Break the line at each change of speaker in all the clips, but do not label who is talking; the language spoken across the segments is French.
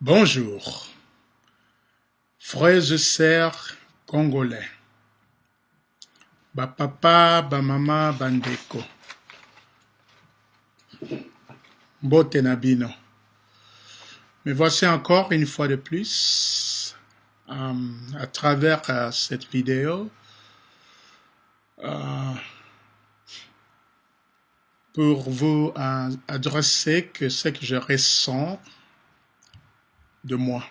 Bonjour, frères et sœurs congolais, papa, mama, bandeko, mbote na bino. Me voici encore une fois de plus à travers cette vidéo pour vous adresser ce que je ressens de moi.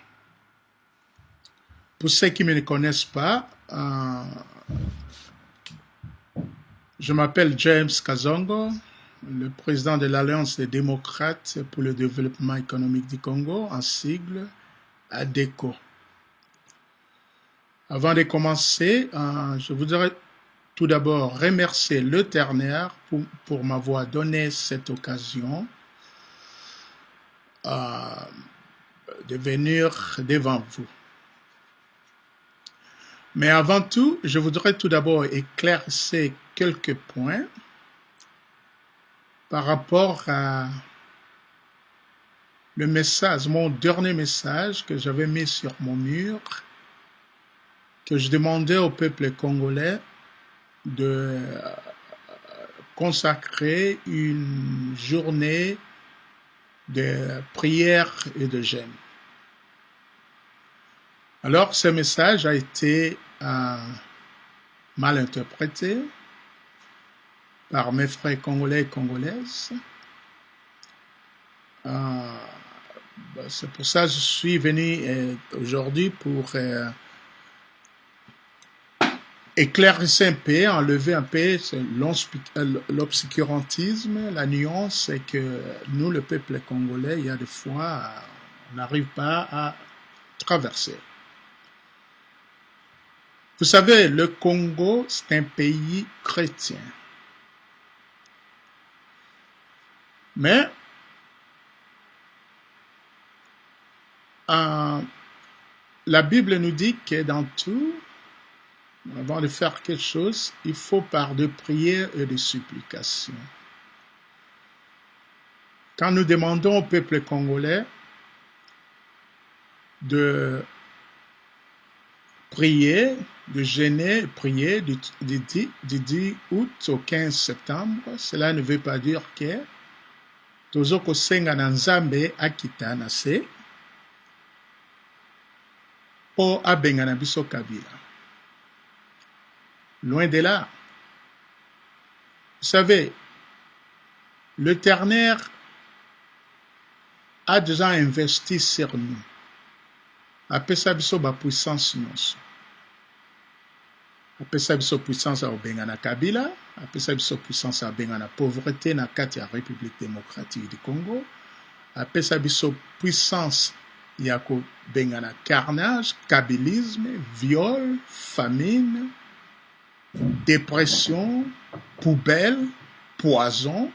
Pour ceux qui ne me connaissent pas, je m'appelle James Kazongo, le président de l'Alliance des démocrates pour le développement économique du Congo, en sigle ADECO. Avant de commencer, je voudrais tout d'abord remercier l'Éternel pour m'avoir donné cette occasion de venir devant vous. Mais avant tout, je voudrais tout d'abord éclaircir quelques points par rapport à le message, mon dernier message que j'avais mis sur mon mur, que je demandais au peuple congolais de consacrer une journée de prière et de jeûne. Alors, ce message a été mal interprété par mes frères congolais et congolaises. C'est pour ça que je suis venu aujourd'hui pour éclaircir un peu, enlever un peu l'obscurantisme, la nuance, c'est que nous, le peuple congolais, il y a des fois, on n'arrive pas à traverser. Vous savez, le Congo, c'est un pays chrétien. Mais la Bible nous dit que dans tout, avant de faire quelque chose, il faut par de prières et de supplications. Quand nous demandons au peuple congolais de prier, de jeûner, prier du 10 août au 15 septembre, cela ne veut pas dire que tozoko senga na nzambe akita na se po abenga na biso Kabila. Loin de là. Vous savez, l'Éternel a déjà investi sur nous. Apesa biso ba puissance nyonso. Apesa biso puissance a obenga na Kabila, apesa biso puissance a benga na pauvreté na kati ya République démocratique du Congo, apesa biso puissance ya ko benga na carnage, kabilisme, viol, famine, dépression, poubelle, poison,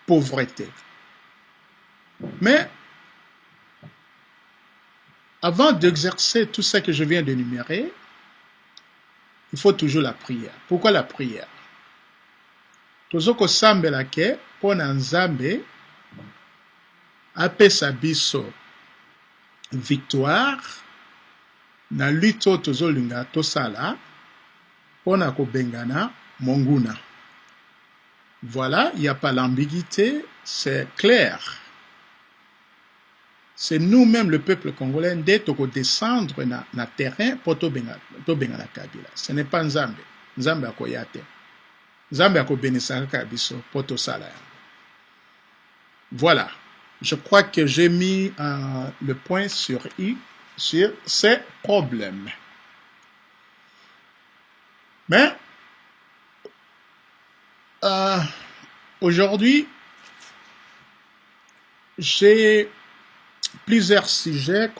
pauvreté. Mais avant d'exercer tout ce que je viens d'énumérer, il faut toujours la prière. Pourquoi la prière? Tozoko sambela ke pona nzambe apesa biso victoire na lutte tozolinga tosala pona kobengana monguna. Voilà, il n'y a pas l'ambiguïté, c'est clair. C'est nous-mêmes, le peuple congolais, d'être descendre na terrain pour tobenga na Kabila. Ce n'est pas Nzambe. Nzambe akoyate. Nzambe akobenisa kabiso pour to sala. Voilà. Je crois que j'ai mis le point sur I sur ces problèmes. Mais aujourd'hui, j'ai plusieurs sujets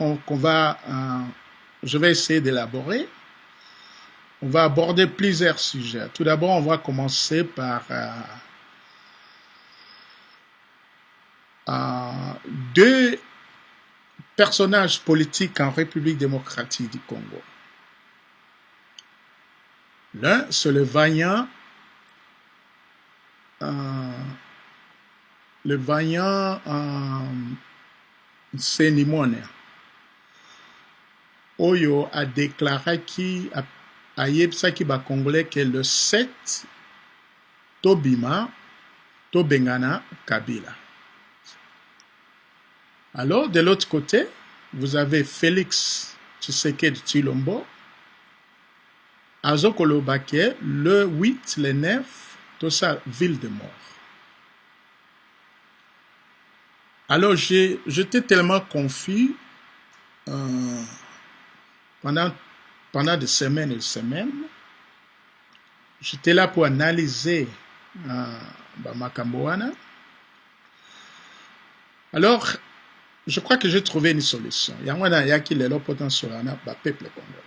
je vais essayer d'élaborer. On va aborder plusieurs sujets. Tout d'abord, on va commencer par deux personnages politiques en République démocratique du Congo. L'un, c'est le vaillant Senimone. Oyo a déclaré qui a yebsa qui ba congolais que le 7 Tobima Tobengana Kabila. Alors, de l'autre côté, vous avez Félix Tshisekedi Tshilombo, Azokolobake, le 8, le 9, tout ça, ville de mort. Alors, j'étais tellement confus pendant des semaines et des semaines. J'étais là pour analyser Makamboana. Alors, je crois que j'ai trouvé une solution. Il y a qui est potentiel sur le peuple congolais.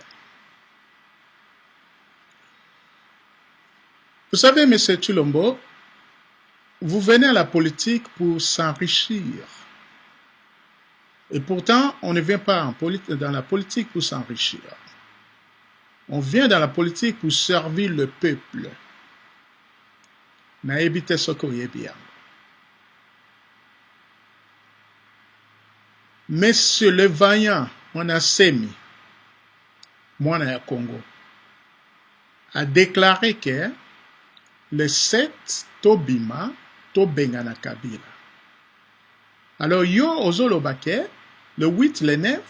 Vous savez, M. Tshilombo, vous venez à la politique pour s'enrichir. Et pourtant, on ne vient pas dans la politique pour s'enrichir. On vient dans la politique pour servir le peuple. Naebite Sokoye bien. Monsieur le vaillant, Mwana Semi, Mwana Congo, a déclaré que le 7 Tobima, Tobengana Kabila. Alors, yo Ozolobake, le 8, le 9,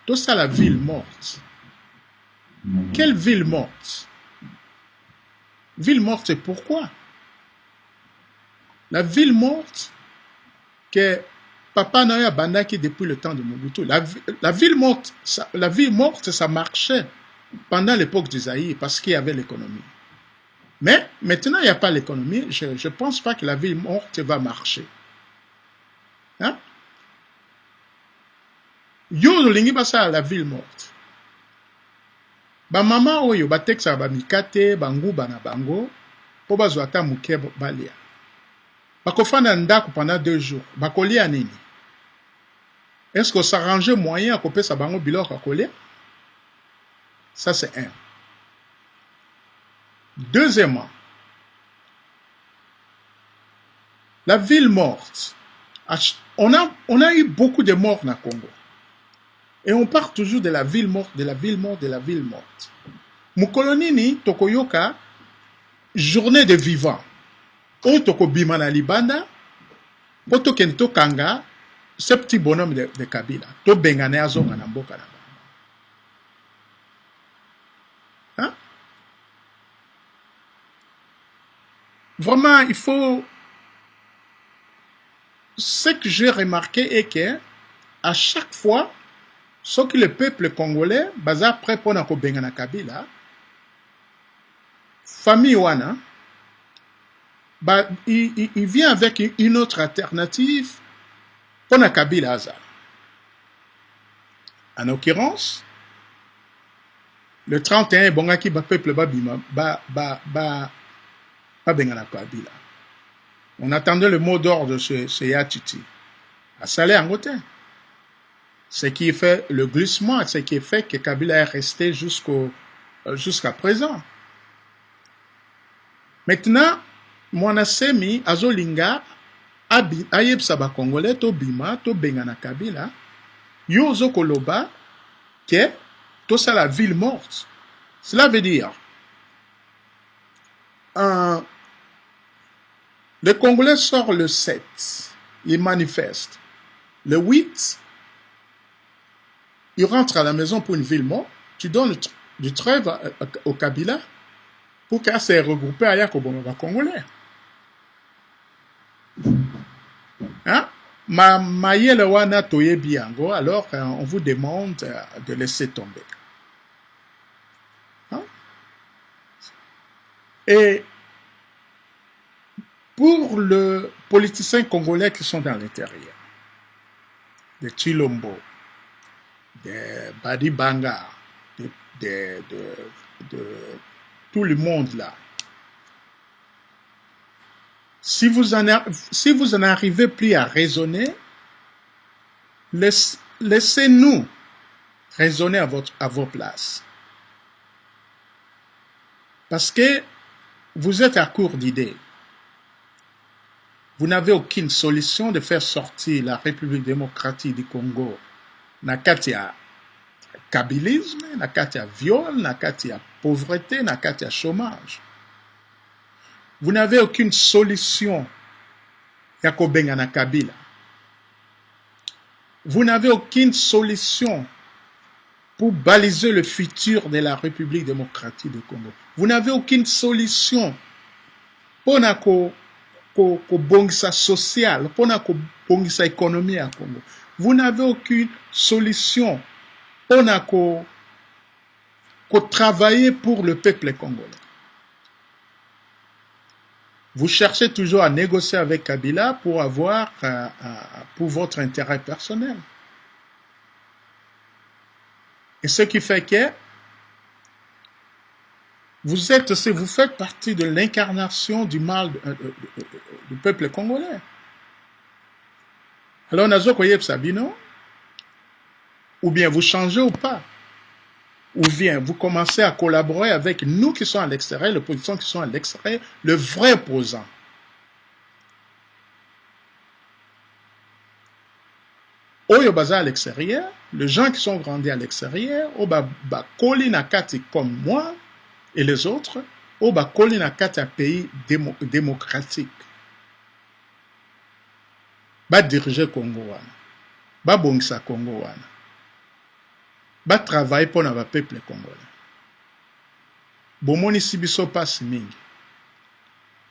tout ça la ville morte. Quelle ville morte? Ville morte, pourquoi? La ville morte que Papa Noya Bandaki depuis le temps de Mobutu. La ville morte, ça marchait pendant l'époque d'Isaïe parce qu'il y avait l'économie. Mais maintenant, il n'y a pas l'économie. Je ne pense pas que la ville morte va marcher. Hein? Yo lingi basa la ville morte. Ba mama oyo ba teksa ba mikate banguba na bango po bazwa ata muke balia. Bakofana ndako pendant 2 jours. Bakolia nini? Est-ce qu'on s'arrange moyen à couper sa bango biloko kolia? Ça c'est un. Deuxièmement, la ville morte. On a eu beaucoup de morts dans le Congo. Et on part toujours de la ville morte, de la ville morte, de la ville morte. Mukolonini, Tokoyoka, journée de vivants. O Toko Bimana Libanda, Poto Kento Kanga, ce petit bonhomme de Kabila. To Bengane Azonga Namboka. Hein? Vraiment, il faut... Ce que j'ai remarqué est que, à chaque fois, ce que le peuple congolais, baza prêt pour na Bengana Kabila, famille Wana, il vient avec une autre alternative pour na Kabila Azar. En l'occurrence, le 31, Bongaki ba peuple ba bima, ba Bengana Kabila. On attendait le mot d'ordre de ce Yatiti. À Salé Angotin. Ce qui fait le glissement, ce qui fait que Kabila est resté jusqu'à présent. Maintenant, Mwana Semi, Azolinga, Ayeb Saba Congolais, to Bima, to Bengana Kabila, Yozo Koloba, que tout ça la ville morte. Cela veut dire, le Congolais sort le 7, il manifeste. Le 8, il rentre à la maison pour une ville morte, tu donnes du trêve au Kabila pour qu'elle se regroupe à Yakobonga Congolais. Hein? Mayele wana toye biango, alors on vous demande de laisser tomber. Hein? Et pour les politiciens congolais qui sont dans l'intérieur, de Tshilombo, de Badi Banga, de tout le monde là, si vous en arrivez plus à raisonner, laissez-nous raisonner à vos places. Parce que vous êtes à court d'idées. Vous n'avez aucune solution de faire sortir la République démocratique du Congo na kati ya kabylisme, na kati ya viol, na kati ya pauvreté, na kati ya chômage. Vous n'avez aucune solution ya kobengana Kabila. Vous n'avez aucune solution pour baliser le futur de la République démocratique du Congo. Vous n'avez aucune solution pour bongisa social, pour bongisa économie à Congo. Vous n'avez aucune solution pour travailler pour le peuple congolais. Vous cherchez toujours à négocier avec Kabila pour avoir pour votre intérêt personnel. Et ce qui fait que vous faites partie de l'incarnation du mal du peuple congolais. Alors, Nazokoyeb Sabino, ou bien vous changez ou pas, ou bien vous commencez à collaborer avec nous qui sommes à l'extérieur, l'opposition qui sont à l'extérieur, le vrai opposant. Oyo baza à l'extérieur, les gens qui sont grandis à l'extérieur, Koli Nakati comme moi et les autres, Koli Nakati un pays démocratique. Diriger Congo wana, bongisa Congo wana, travailler pour le peuple congolais. Bomoni sibiso passe mingi.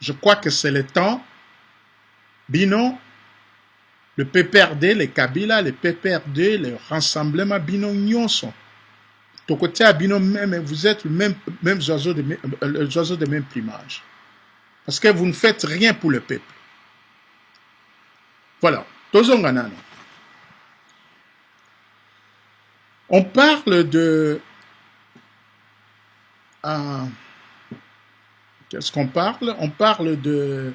Je crois que c'est le temps, bino, le PPRD, les Kabila, les PPRD, le rassemblement bino nyonso. Ton côté à bino même, vous êtes le même oiseau de même plumage. Parce que vous ne faites rien pour le peuple. Voilà. On parle de... qu'est-ce qu'on parle? On parle de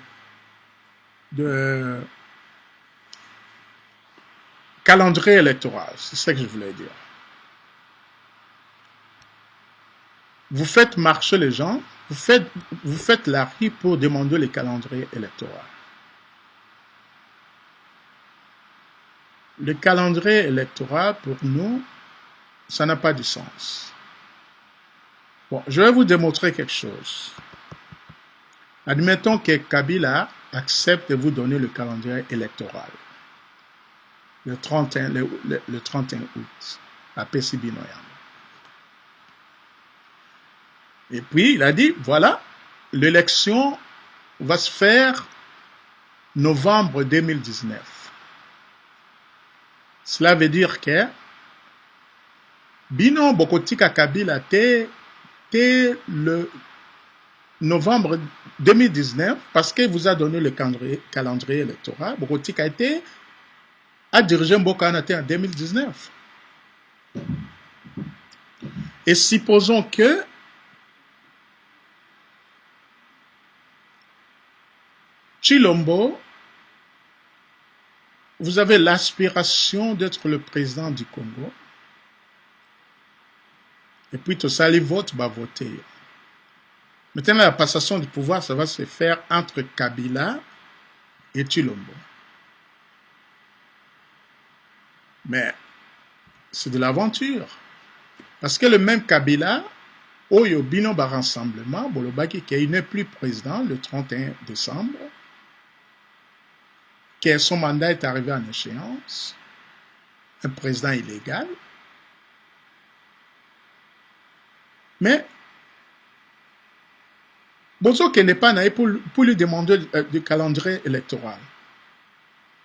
calendrier électoral. C'est ça que je voulais dire. Vous faites marcher les gens, vous faites la rue pour demander les calendriers électoraux. Le calendrier électoral, pour nous, ça n'a pas de sens. Bon, je vais vous démontrer quelque chose. Admettons que Kabila accepte de vous donner le calendrier électoral. Le 31 août, à Pesibinoyam. Et puis, il a dit, voilà, l'élection va se faire novembre 2019. Cela veut dire que Bino Bokotika Kabila te le novembre 2019 parce qu'il vous a donné le calendrier électoral. Bokotika a dirigé Mbokanate en 2019. Et supposons que Chilombo, vous avez l'aspiration d'être le président du Congo. Et puis, tout ça, les votes va voter. Maintenant, la passation du pouvoir, ça va se faire entre Kabila et Chilombo. Mais c'est de l'aventure. Parce que le même Kabila, Oyo Bino ba rassemblement, Bolobaki, qui n'est plus président le 31 décembre, que son mandat est arrivé en échéance, un président illégal. Mais, Bozo qui n'est pas naïf pour lui demander du calendrier électoral.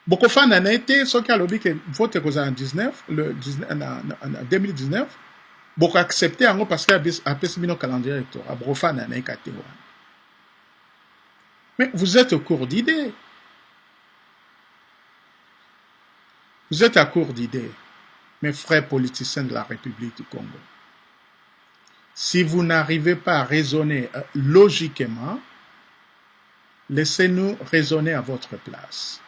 Beaucoup de gens ont été, ceux qui ont dit que vote en 2019, beaucoup accepté parce qu'il y a un calendrier électoral. Beaucoup de gens ont été. Mais vous êtes au cours d'idées. Vous êtes à court d'idées, mes frères politiciens de la République du Congo. Si vous n'arrivez pas à raisonner logiquement, laissez-nous raisonner à votre place.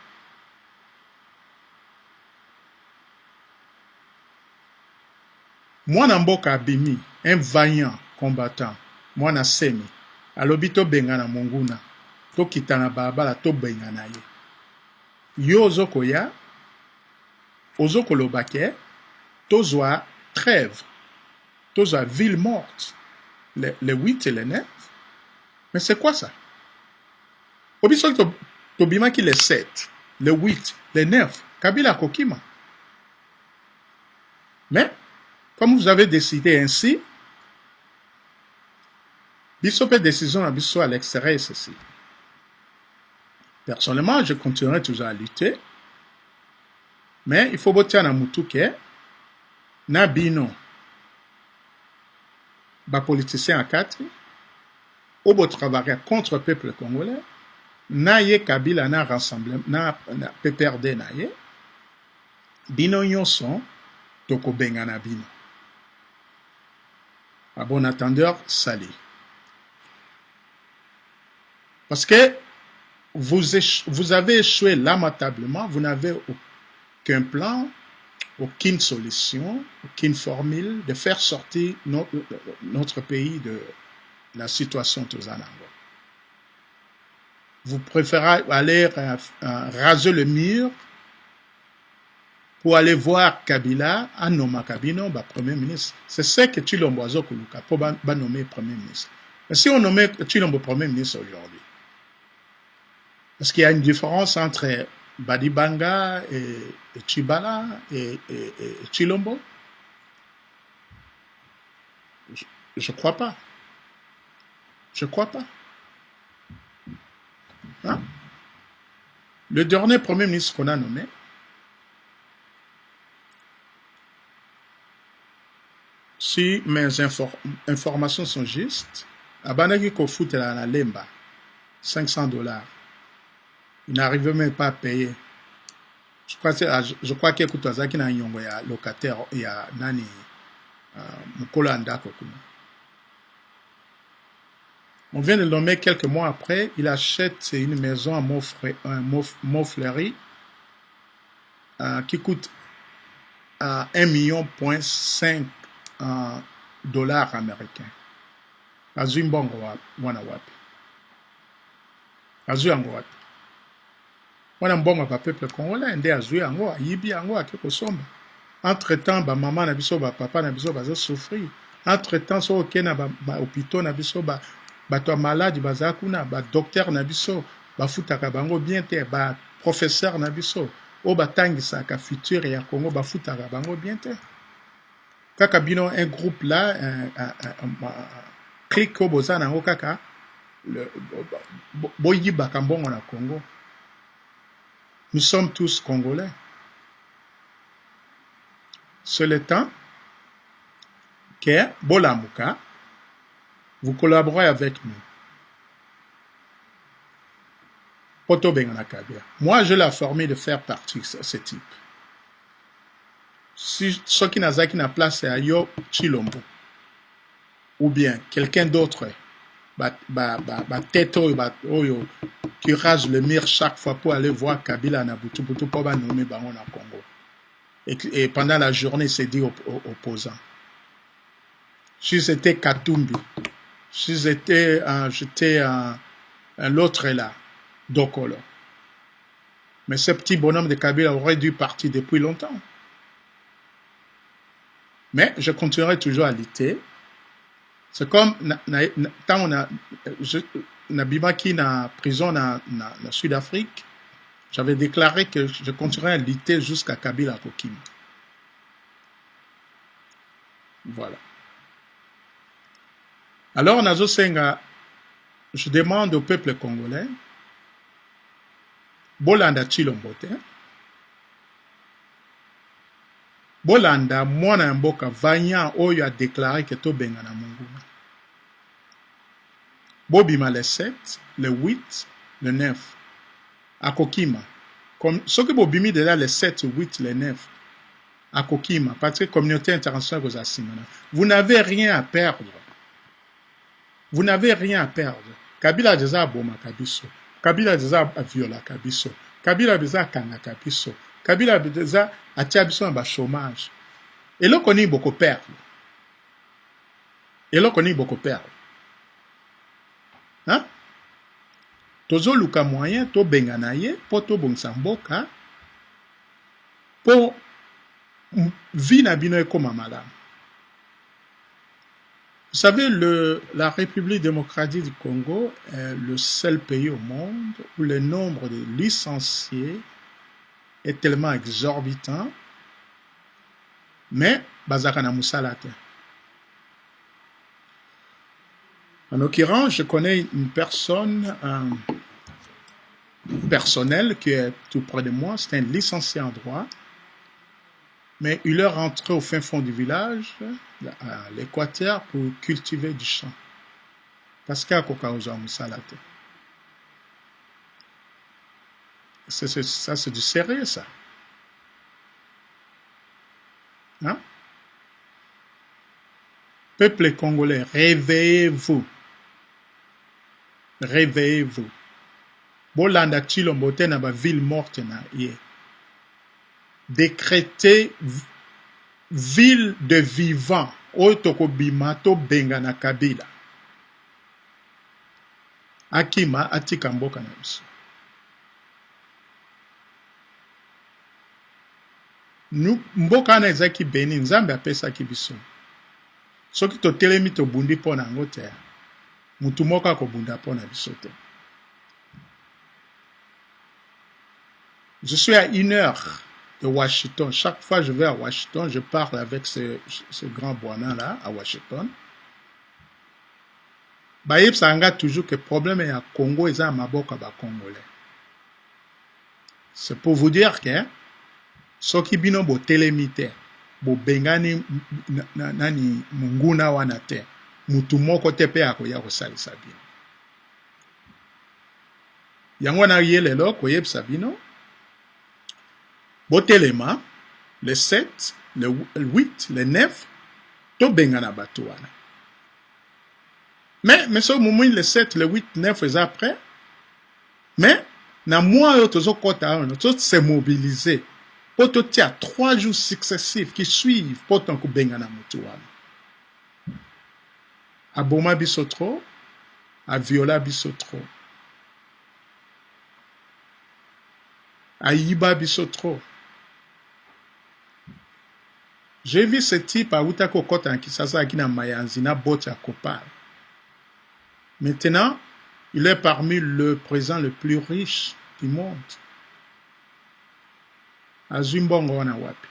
Moi, Namboka Abimi, un vaillant combattant, moi, na Semi, alobito bengana monguna, to kitana babala to bengana ye. Yo zokoya, Ozokolobake, tozwa trêve tous à ville morte, les 8 et les 9. Mais c'est quoi ça? Obiso Tobima qui les 7, les 8, les 9, Kabila Kokima. Mais, comme vous avez décidé ainsi, Bisso peut décision à Bisso à l'extérieur, ceci. Personnellement, je continuerai toujours à lutter, mais il faut botter à Moutouke, Nabino, politicien à 4, ou bo travailler contre le peuple congolais, Naye Kabila na rassemblement, na PPRD naye, Bino Nyonson, Toko Bengana Bino. À bon attendeur, salut. Parce que vous avez échoué lamentablement, vous n'avez aucun plan, aucune solution, aucune formule de faire sortir notre pays de la situation Tozanango. Vous préférez aller raser le mur pour aller voir Kabila, Anoma Kabino, Premier ministre. C'est ce que Tshilombo Azokuluka pour nommer Premier ministre. Mais si on nommait Tshilombo Premier ministre aujourd'hui, parce qu'il y a une différence entre Badibanga et Tshibala et Tshilombo? Je crois pas. Je crois pas. Hein? Le dernier Premier ministre qu'on a nommé, si mes informations sont justes, Abanagi Kofout la Lemba, $500. Il n'arrivait même pas à payer. Je crois qu'il y a un locataire, il y a Nani Mukolo Andako. On vient de le nommer quelques mois après, il achète une maison à Montfleury qui coûte 1,5 million dollars américains. Azui mbongo wana wapi. Azui ango wapi. Wana mbongo pa peuple congolais, nde azui ango, ayibi ango akiko somba. Entre-temps, ba maman na biso, ba papa na biso baza souffrir. Entre-temps, so oke na ba hôpitaux na biso bato malade baza kuna, ba docteur na biso, ba futaka bango bien te, ba professeur na biso, o batangisa ka futur ya Congo ba futaka bango bien te. Kaka bino un groupe là, clique au bozana au kaka, boyi bakambongo na Congo. Nous sommes tous Congolais. C'est le temps que Bolamuka, vous collaborez avec nous. Poto Bengana Kabila. Moi, je l'ai formé de faire partie de ce type. Si ceux qui n'a place c'est Ayo Tshilombo ou bien quelqu'un d'autre qui rase le mur chaque fois pour aller voir Kabila na Butu pour nommer Bango na Congo. Et pendant la journée, c'est dit aux opposants. Si c'était Katumbi, si j'étais l'autre là, Dokolo. Mais ce petit bonhomme de Kabila aurait dû partir depuis longtemps. Mais je continuerai toujours à lutter. C'est comme quand on a Nabimaki na prison na Sud-Afrique, j'avais déclaré que je continuerai à lutter jusqu'à Kabila Kokima. Voilà. Alors, Nazo Senga, je demande au peuple congolais, Bolanda Tshilombote, Bolanda, Mwana Mboka, Vanya, Oyo a déclaré que to benga na Munguna. Bobima le 7, le 8, le 9. À Kokima. Comme ceux qui Bobimi de là, le 7, le 8, le 9. À Kokima. Parce que la communauté internationale vous a signé. Vous n'avez rien à perdre. Vous n'avez rien à perdre. Kabila déjà Boma Kabiso. Kabila déjà Viola Kabiso. Kabila déjà Kanga Kabiso. Kabila déjà Atiabiso en chômage. Et là, on a beaucoup perdre. Et là, on a beaucoup perdre. Hein? Tozo luka moyen, to benganaye, po to bongsamboka, po vi na bino ekoma malamu. Vous savez, la République démocratique du Congo est le seul pays au monde où le nombre de licenciés est tellement exorbitant, mais bazaka na musala te. En l'occurrence, je connais une personne personnelle qui est tout près de moi, c'est un licencié en droit, mais il est rentré au fin fond du village, à l'Équateur, pour cultiver du champ. Parce qu'il y a Kokauza Moussalate. Ça, c'est du sérieux, ça. Hein? Peuple congolais, réveillez-vous. Réveillez-vous. Bolanda Chilombote na ba ville morte na ye. Décrétez ville de vivants. Otoko bimato benga na Kabila. Akima atika mboka na biso. Mboka na ezaki beni nzambe apesa ki biso. Soki to telemi to bundi pona ngo te. Mutu moko akobunda pona biso te. Je suis à 1 heure de Washington. Chaque fois que je vais à Washington, je parle avec ce grand Bwana-là à Washington. Bayeb sanga toujours que le problème est à Congo et à Maboka ba Congolais. C'est pour vous dire que ce qui bino bo telemite, bo bengani nani munguna wana te, mutu moko te pe akoya kosalisa bino. Yango na yelelo koyeb sabino. Botelema, le 7, le 8, le 9, to bengana batouana. Mais ce moment, le 7, le 8, 9, et après, mais, na moi, yotozo kota, yotozo se mobiliser, pour te tia 3 jours successifs qui suivent, pour ton bengana mutouana. A Boma bisotro, a Viola bisotro, a Yiba bisotro. J'ai vu ce type à Outako Kota qui s'assoit qui n'a Mayanzina Botia Kopal. Maintenant, il est parmi le président le plus riche du monde. Azumbongo wana wapi.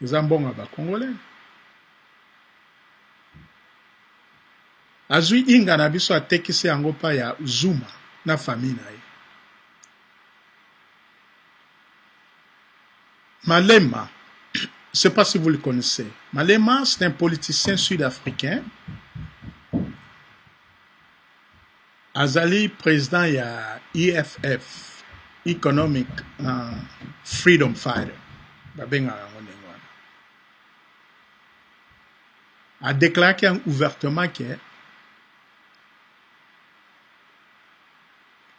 Zambongo ba Congolais. Azui inga na biso atekisi yango pa ya Zuma na famille na ye. Malema, je ne sais pas si vous le connaissez. Malema, c'est un politicien sud-africain. Azali, président, il y a EFF, Economic Freedom Fighter. A déclaré ouvertement que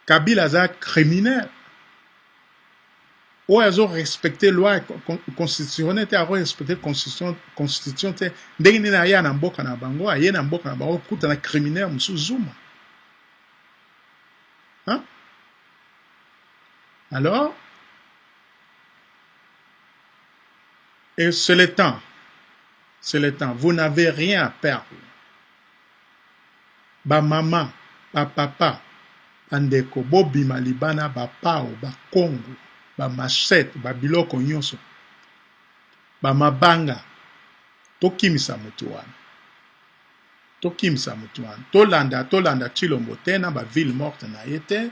Kabila est criminel. Ou ils ont respecté la loi constitutionnelle, ils ont respecté la constitution. Dès qu'ils n'ont pas mboka na bango, ils n'ont pas bango, ils ont criminel, M. Zuma. Hein? Alors, et c'est le temps. C'est le temps. Vous n'avez rien à perdre. Ba maman, ba papa, bandeko, bobima libana, ba pao, ba Congo. Ba machette, ba biloko nyonso, ba mabanga, tokimisa mutu wana. Tokimisa mutu wana. Tolanda Chilombo tena, ba ville morte na yete,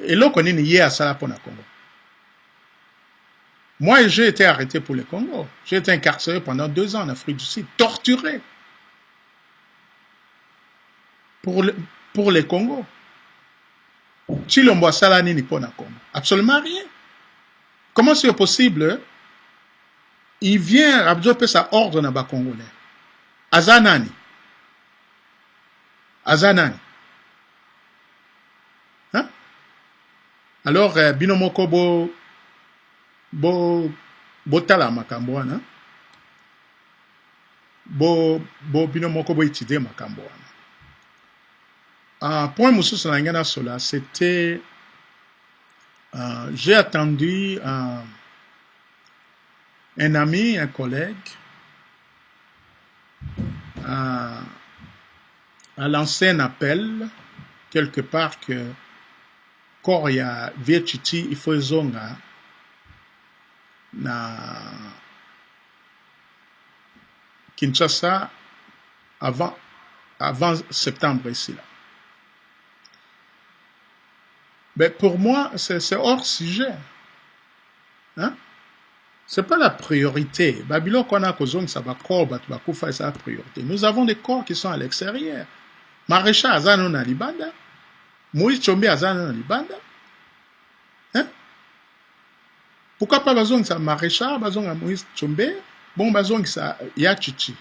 eloko nini ye asala pona Congo. Moi, j'ai été arrêté pour le Congo. J'ai été incarcéré pendant 2 ans en Afrique du Sud, torturé. Pour le Congo. Chilombo asala nini pona Congo? Absolument rien. Comment c'est possible? Il vient absorber sa ordre na ba Congolais. Azanani. Hein? Alors, binomoko tala makambo wana. Binomoko étudier makambo wana. Point Moussous Langana Sola, c'était. J'ai attendu un ami, un collègue a lancé un appel quelque part que quand il y a Vietchiti, il faut zonga na Kinshasa avant septembre ici là. Mais pour moi, c'est hors sujet. Hein? C'est pas la priorité. Babylone qu'on a causé ça va corps, c'est la priorité. Nous avons des corps qui sont à l'extérieur. Maréchal Azano na Libanda, Moïse Chombe Azano na Libanda. Hein? Pourquoi pas besoin que ça Maréchal, besoin de Moïse Chombe, bon besoin que ça Yachichi.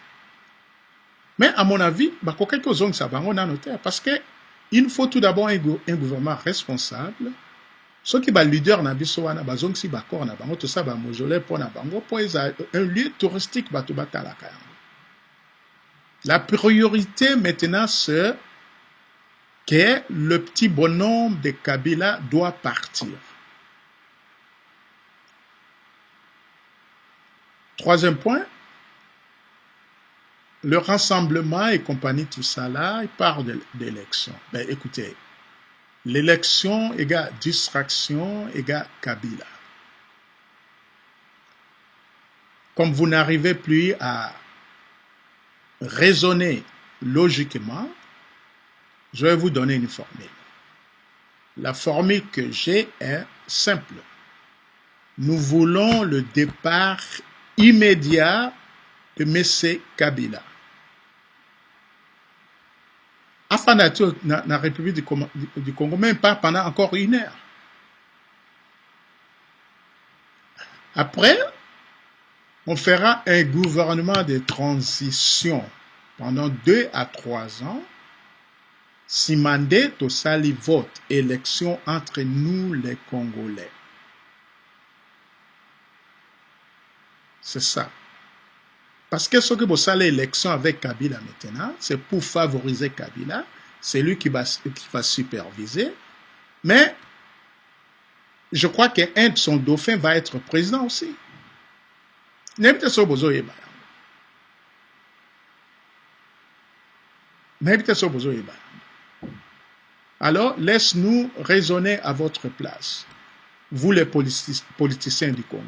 Mais à mon avis, quelque chose ça va on a noté parce que il faut tout d'abord un gouvernement responsable. Ceux qui sont leaders na biso wana besoin si bakor na bango tout ça ba mausolée pour na bango pour un lieu touristique bato batalaka. La priorité maintenant c'est que le petit bonhomme de Kabila doit partir. Troisième point, le rassemblement et compagnie, tout ça là, il parle d'élection. Ben écoutez, l'élection égale distraction égale Kabila. Comme vous n'arrivez plus à raisonner logiquement, je vais vous donner une formule. La formule que j'ai est simple. Nous voulons le départ immédiat de M. Kabila. Afin d'être dans la République du Congo, même pas pendant encore 1 heure. Après, on fera un gouvernement de transition pendant 2 à 3 ans. Si mandé au sali vote, élection entre nous les Congolais. C'est ça. Parce que ce que vous savez l'élection avec Kabila maintenant, c'est pour favoriser Kabila, c'est lui qui va superviser. Mais je crois qu'un de son dauphin va être président aussi. Alors, laisse-nous raisonner à votre place, vous les politiciens du Congo.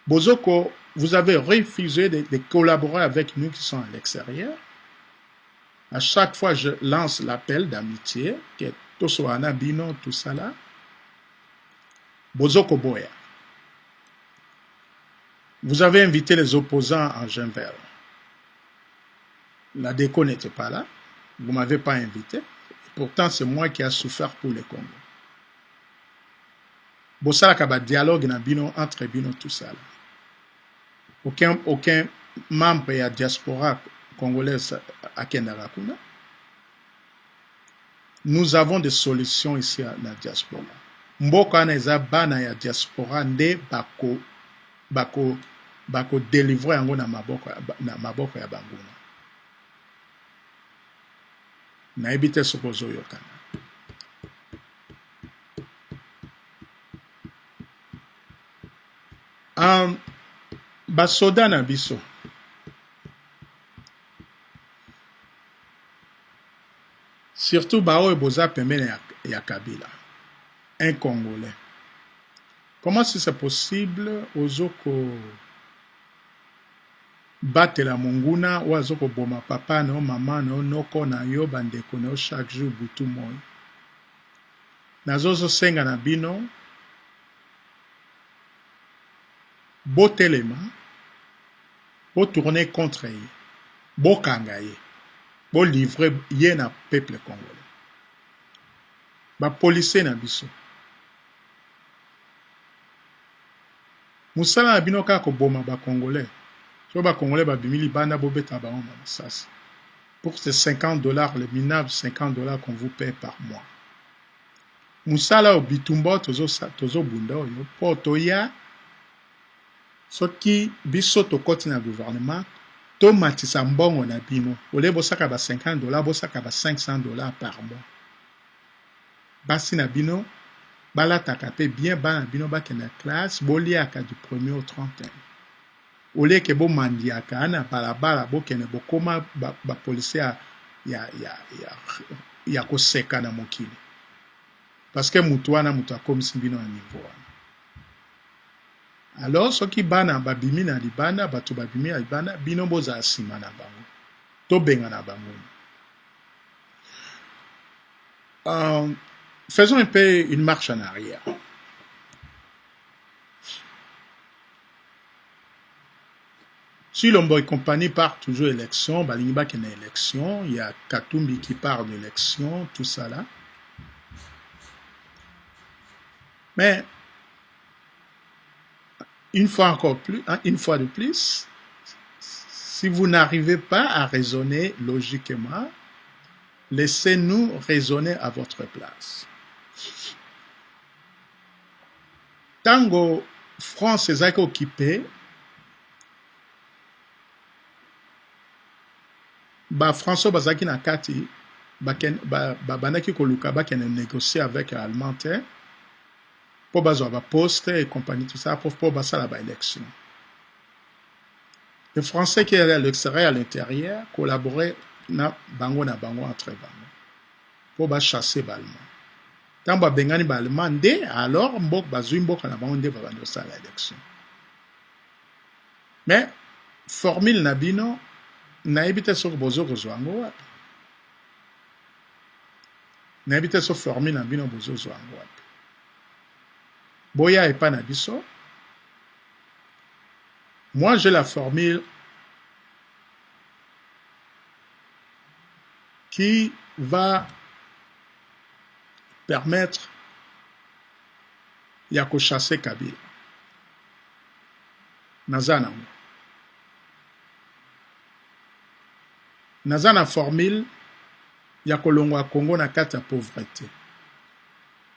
Bozoko, vous avez refusé de collaborer avec nous qui sont à l'extérieur. À chaque fois, je lance l'appel d'amitié, qui est Tosoana, Bino, tout ça là. Bozoko Boya. Vous avez invité les opposants en Genville. La déco n'était pas là. Vous ne m'avez pas invité. Pourtant, c'est moi qui ai souffert pour le Congo. Bossala Kaba dialogue na Bino, entre Bino, tout ça là. Aucun membre de la diaspora congolaise à Kendarakuna. Nous avons des solutions ici à la diaspora. Mboka neza bana ya diaspora nde bako délivrer yango na maboko ya banguna. Na ebite sokozo yokana. Basoda na biso. Surtout bao boza pembeni ya Kabila. Un Congolais. Comment c'est possible ozoko batela monguna ou azoko boma papa no mama no noko na yo bandeko no chaque jour butu moi. Nazozo senga na bino botelema bo tourner contre ye, bo kanga ye, bo livrer ye na peuple congolais. Ba policier na biso. Musala na bino kaka koboma ba congolais. So ba congolais ba bimili banda bo beta ba on masasi. Pour ces $50, les minables $50 qu'on vous paie par mois. Musala obitumba tozo bunda yo poto ya soki biso tokoti na gouvernement to matisa mbongo na bino ole bosaka ba $50 bosaka ba $500 par mois basi na bino balataka pe bien bana bino bakende classe boliaka du 1er au 31 oleke bomandiaka na balabala bokende bokoma bapolisier ya koseka na mokili parce que mutu wana mutu akomisi bino na niveau wana. Alors soki bana babimi na libanda bato babimi na libanda bino bozala nsima na bango tobenga na bango. Faisons un peu une marche en arrière. Si Lombo et compagnie part toujours élection, Balingba qui est une élection, il y a Katumbi qui part d'élection, tout ça là. Mais une fois de plus, si vous n'arrivez pas à raisonner logiquement, laissez-nous raisonner à votre place. Tango France est occupée, François Bazaki na kati banaki koluka bakene négocier avec Allemagne pour bazwa ba poste et compagnie tout ça pour basala ba élection. Les Français qui étaient à l'extérieur à l'intérieur collaboraient na bango entre bango pour ba chasser ba Allemand. Tant ba bengani ba Allemand nde alors mbok bazui mbok na bango nde ba bando sala élection. Mais formule na bino naibite so bozo kozwango wapi naibite so formule na bino bozo zwango wapi boya epa na biso. Moi j'ai la formule qui va permettre ya ko chasser Kabila nazana na formule ya kolongwa Congo na kati ya pauvreté.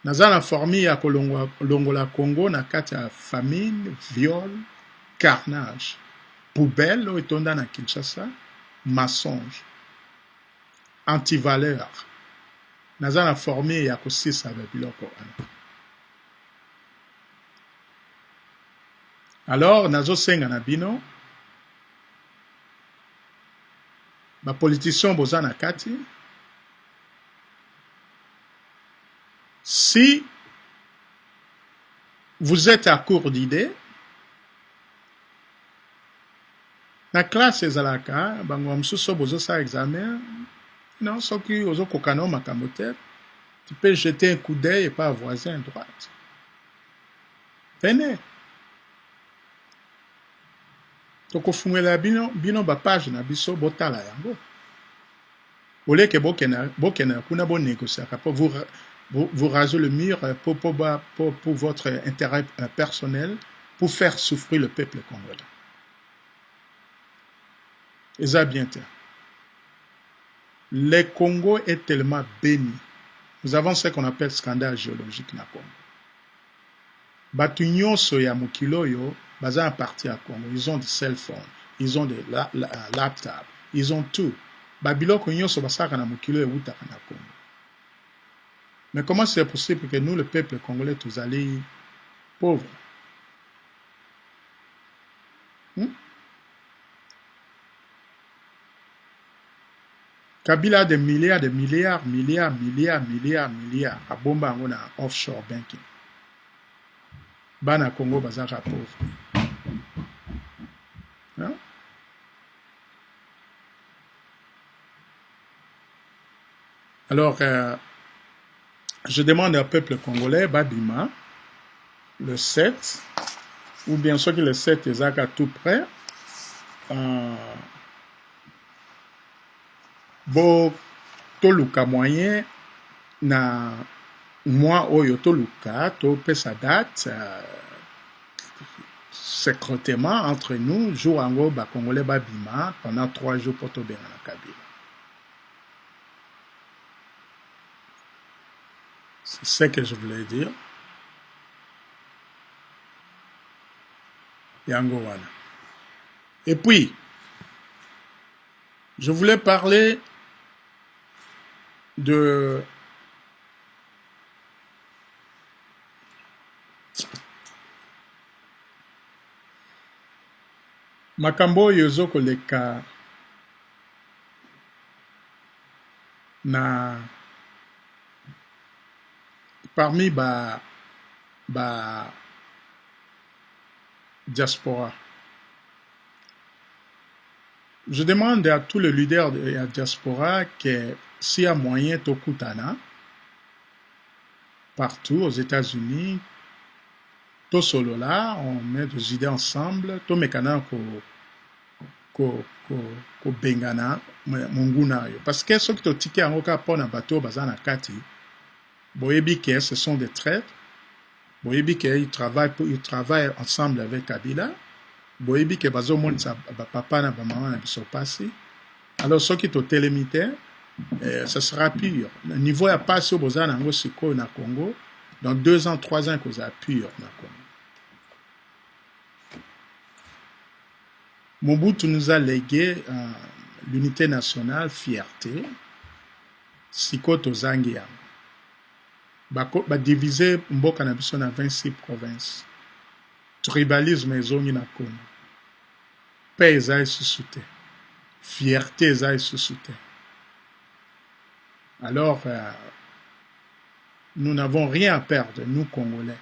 Naza na formule ya kolongola Congo na kati ya famine, viol, carnage, poubelle oyo etonda na Kinshasa, mensonge, antivaleur. Naza na formule ya kosisa biloko wana. Alors nazosenga na bino politiciens boza na kati, si vous êtes à court d'idées, na classe ezalaka bango msuso bozo sa examen, non soki ozo kokano makambo te, tu peux jeter un coup d'œil et pas voisin droite. Venez. Tokofungela bino ba page na biso botala yango. Oleke bokena kuna bon négocier pour vous raser le mur pour votre intérêt personnel, pour faire souffrir le peuple congolais. Et ça bien sûr. Le Congo est tellement béni. Nous avons ce qu'on appelle scandale géologique na Congo. Batu nyonso ya mokilo yo baza parti à Congo. Ils ont des cell phones, ils ont des laptops, ils ont tout. Babiloko nyonso basaka na mokilo ya utaka na Congo. Mais comment c'est possible que nous, le peuple congolais, tous allés pauvres? Kabila a des milliards à bomba on a offshore banking. Bana Congo bazaka pauvre. Hein? Alors, je demande au peuple congolais, Babima, le 7, ou bien sûr que le 7 est à tout près, bo toluka moyen na moi oyo toluka to pesa date secrètement entre nous jour ango ba congolais babima pendant 3 jours pour tobenga na Kabila. C'est ce que je voulais dire. Yango wana. Et puis je voulais parler de makambo oyo ezokoleka na parmi ba diaspora. Je demande à tous les leaders de la diaspora que s'il y a moyen tokutana partout aux États-Unis, to solo là, on met des idées ensemble, to mekana ko bengana munguna yo. Parce que ceux qui ont tické en oka pona bateau bazana kati, boyebi que ce sont des traîtres, boyebi que ils travaillent ensemble avec Kabila, boyebi que bazo monisa papa na maman na biso passé. Alors ceux qui ont télémité, ça sera pur. Le niveau ya passé au bozana ngo siko na Congo, dans 2 ans, 3 ans que ça pur na Congo. Mobutu nous a légué l'unité nationale, fierté, siko tozangi yango. Ba diviser mboka na biso na 26 provinces. Tribalisme ezongi na Congo. Paix eza lisusu te. Fierté eza lisusu te. Alors, nous n'avons rien à perdre, nous Congolais.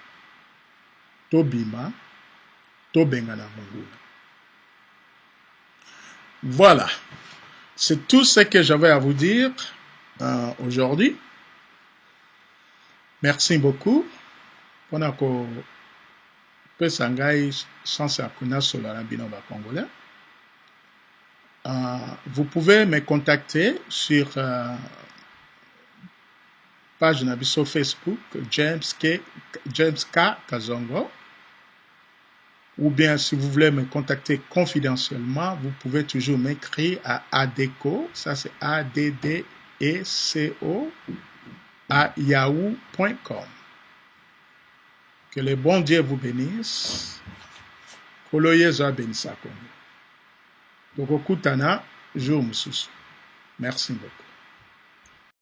Tobima, Tobengana Mongula. Voilà. C'est tout ce que j'avais à vous dire aujourd'hui. Merci beaucoup. Ponako Pesangai sans akuna solara binoba congolais. Vous pouvez me contacter sur page nabiso Facebook James K Kazongo, ou bien si vous voulez me contacter confidentiellement, vous pouvez toujours m'écrire à ADECO, ça c'est ADDECO @yahoo.com. Que le bon Dieu vous bénisse. Koloyezo benisa Congo. Donc okutana jour mususu. Merci beaucoup.